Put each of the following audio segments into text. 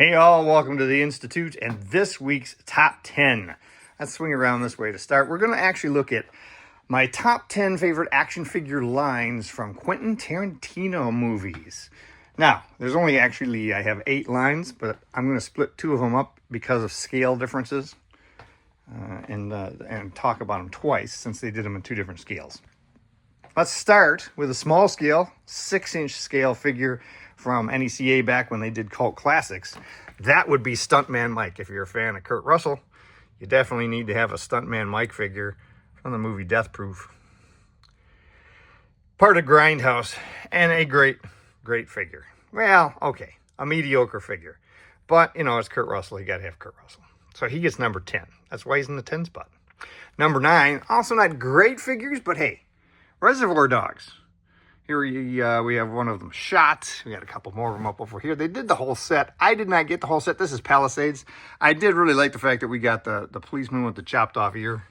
Hey all, welcome to the Institute and this week's Top 10. Let's swing around this way to start. We're going to actually look at my top 10 favorite action figure lines from Quentin Tarantino movies. Now, there's only actually, I have 8 lines, but I'm going to split 2 of them up because of scale differences and talk about them twice since they did them in 2 different scales. Let's start with a small scale, 6-inch scale figure from NECA back when they did cult classics. That would be Stuntman Mike. If you're a fan of Kurt Russell, you definitely need to have a Stuntman Mike figure from the movie Death Proof. Part of Grindhouse, and a great figure. Well, okay, a mediocre figure. But, you know, it's Kurt Russell. You got to have Kurt Russell. So he gets number 10. That's why he's in the 10 spot. Number 9, also not great figures, but hey, Reservoir Dogs. Here we have one of them shot. We got a couple more of them up over here. They did the whole set. I did not get the whole set. This is Palisades. I did really like the fact that we got the policeman with the chopped off ear.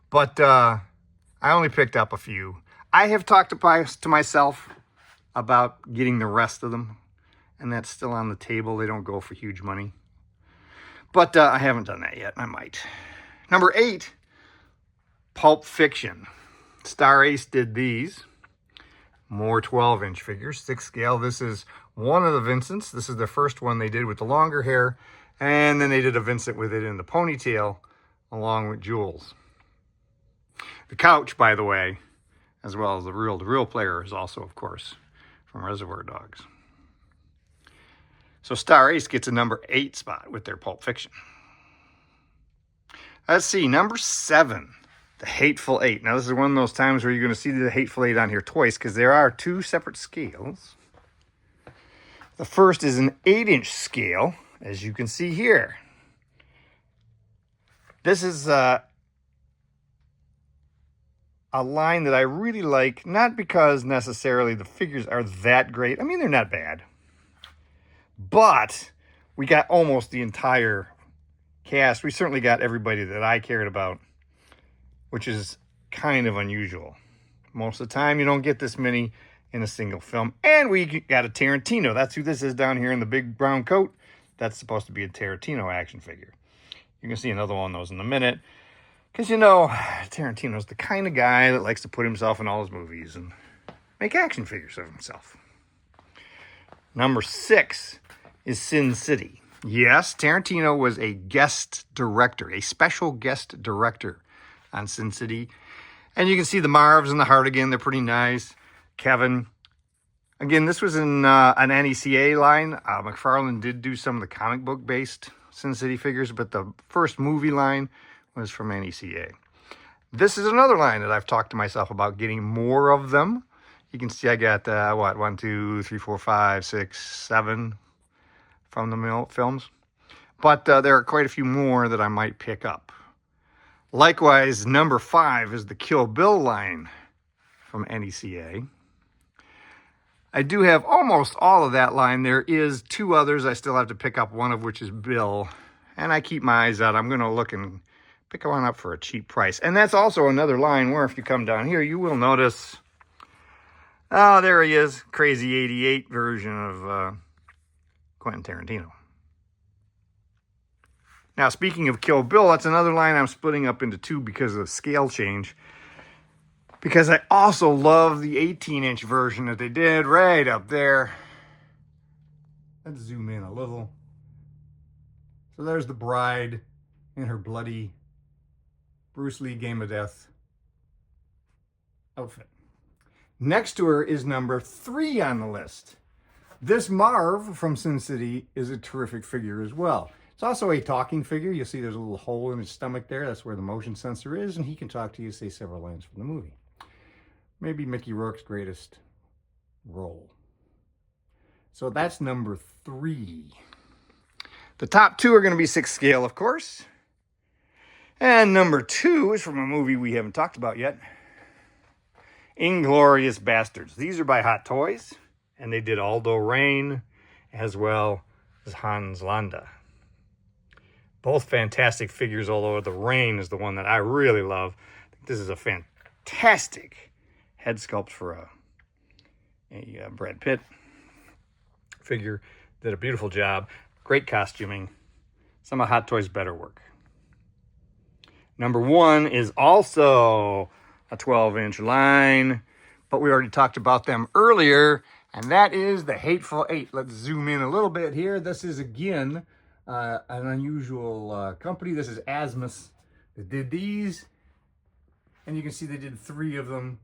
But I only picked up a few. I have talked to myself about getting the rest of them. And that's still on the table. They don't go for huge money. But I haven't done that yet. I might. Number 8, Pulp Fiction. Star Ace did these. More 12-inch figures, 6 scale. This is one of the Vincents. This is the first one they did with the longer hair. And then they did a Vincent with it in the ponytail, along with Jules. The couch, by the way, as well as the real player, is also, of course, from Reservoir Dogs. So Star Ace gets a number 8 spot with their Pulp Fiction. Let's see, number 7. The Hateful Eight. Now, this is one of those times where you're going to see the Hateful Eight on here twice because there are 2 separate scales. The first is an 8-inch scale, as you can see here. This is a line that I really like, not because necessarily the figures are that great. I mean, they're not bad. But we got almost the entire cast. We certainly got everybody that I cared about, which is kind of unusual. Most of the time, you don't get this many in a single film. And we got a Tarantino. That's who this is down here in the big brown coat. That's supposed to be a Tarantino action figure. You're going to see another one of those in a minute. Because, you know, Tarantino's the kind of guy that likes to put himself in all his movies and make action figures of himself. Number 6 is Sin City. Yes, Tarantino was a guest director, a special guest director on Sin City. And you can see the Marvs and the Hardigan. They're pretty nice. Kevin. Again, this was in an NECA line. McFarlane did do some of the comic book-based Sin City figures, but the first movie line was from NECA. This is another line that I've talked to myself about getting more of them. You can see I got, 1, 2, 3, 4, 5, 6, 7 from the films. But there are quite a few more that I might pick up. Likewise, number 5 is the Kill Bill line from NECA. I do have almost all of that line. There is 2 others I still have to pick up, one of which is Bill. And I keep my eyes out. I'm going to look and pick one up for a cheap price. And that's also another line where if you come down here, you will notice, oh, there he is, Crazy 88 version of Quentin Tarantino. Now, speaking of Kill Bill, that's another line I'm splitting up into 2 because of the scale change. Because I also love the 18-inch version that they did right up there. Let's zoom in a little. So there's the bride in her bloody Bruce Lee Game of Death outfit. Next to her is number 3 on the list. This Marv from Sin City is a terrific figure as well. It's also a talking figure. You'll see there's a little hole in his stomach there. That's where the motion sensor is, and he can talk to you, say several lines from the movie. Maybe Mickey Rourke's greatest role. So that's number 3. The top 2 are going to be 6 scale, of course. And number 2 is from a movie we haven't talked about yet. Inglourious Bastards. These are by Hot Toys, and they did Aldo Rain as well as Hans Landa. Both fantastic figures, although the Rain is the one that I really love. I think this is a fantastic head sculpt for a Brad Pitt. figure did a beautiful job. Great costuming. Some of Hot Toys' better work. Number 1 is also a 12-inch line, but we already talked about them earlier, and that is the Hateful Eight. Let's zoom in a little bit here. This is, again, an unusual company. This is Asmus that did these, and you can see they did 3 of them.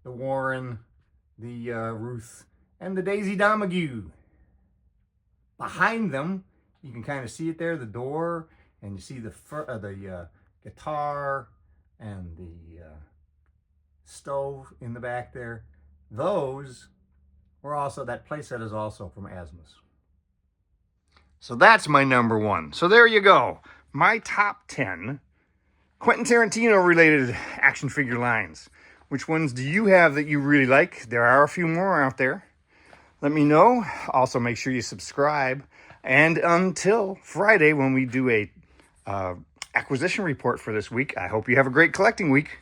The Warren, the Ruth, and the Daisy Domergue. Behind them, you can kind of see it there, the door, and you see the guitar and the stove in the back there. Those were also, that playset is also from Asmus. So that's my number 1. So there you go. My top 10 Quentin Tarantino related action figure lines. Which ones do you have that you really like? There are a few more out there. Let me know. Also, make sure you subscribe. And until Friday, when we do a acquisition report for this week, I hope you have a great collecting week.